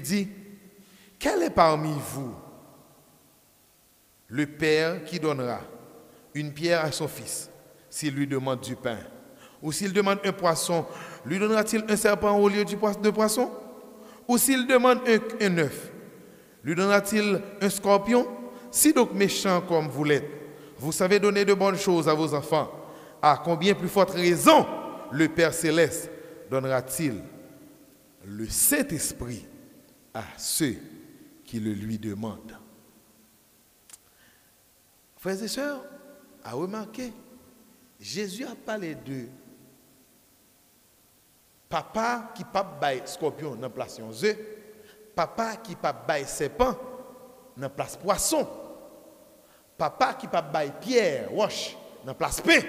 qui dit, quel est parmi vous le père qui donnera une pierre à son fils s'il lui demande du pain? Ou s'il demande un poisson, lui donnera-t-il un serpent au lieu de poisson? Ou s'il demande un œuf, lui donnera-t-il un scorpion? Si donc méchant comme vous l'êtes, vous savez donner de bonnes choses à vos enfants, à combien plus forte raison le Père Céleste donnera-t-il le Saint-Esprit à ceux qui le lui demandent? Frères et sœurs, à remarquer, Jésus a parlé de papa qui pas bail scorpion dans place œuf, papa qui pas bail serpent dans place poisson, papa qui pas bail pierre roche dans place pain.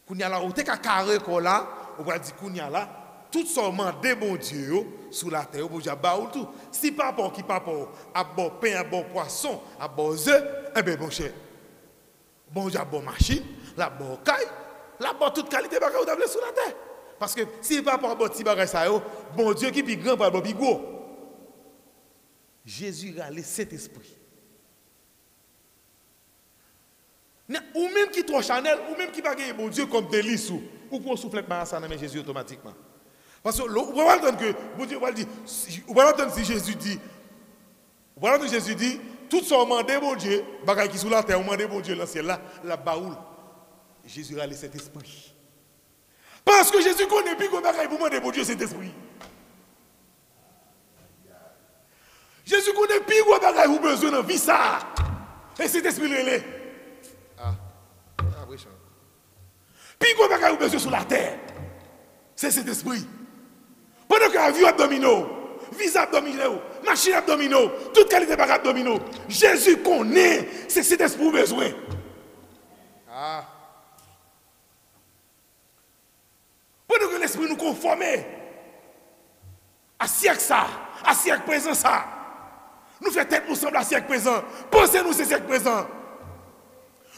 Kounya la ou te ka carré ko là, on va dire kounya là, tout seulement des bon Dieu sous la terre bon Dieu ba ou tout. Si papa qui papa a bon pain, a bon poisson, a bon œuf, eh ben bon cher. Bon Dieu a bon machine, la bon caille, la bon toute qualité bagay ou table sous la terre. Parce que si papa a bon petit bagay ça yo, bon Dieu qui plus grand par bon plus gros. Jésus a le Saint-Esprit. Ou même qui trop Chanel, ou même qui va gagner bon Dieu comme délice, ou pour souffler par ça dans Jésus automatiquement. Parce que vous pouvez entendre que bon Dieu va dire, vous pouvez entendre si Jésus dit, vous pouvez entendre Jésus dit, tout ce demandé bon Dieu, bagay qui sous la terre, on demande bon Dieu dans le ciel là, la baoule. Jésus a le Saint-Esprit. Parce que Jésus connaît plus que bagay pour demander bon Dieu Saint-Esprit. Jésus connaît plus que bagay vous besoin dans vie ça. Et Saint-Esprit relais. Puis quoi bagaille ou besoin sur la terre? C'est cet esprit. Pendant que l'avion abdominaux, visa abdominaux, machine abdominaux, toute qualité bagaille abdominaux, Jésus connaît, c'est cet esprit besoin. Pendant que l'esprit nous conforme à siècle ça, à siècle présent ça, nous fait tête nous semble à siècle présent, pensez-nous c'est siècle présent.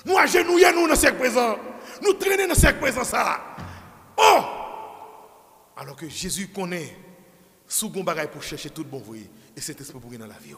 Nous agenouillons nous dans le siècle présent. Nous traînons dans le siècle présent ça. Oh! Alors que Jésus connaît sous bon bagaille pour chercher tout bon voyer. Et cet esprit pour dans la vie.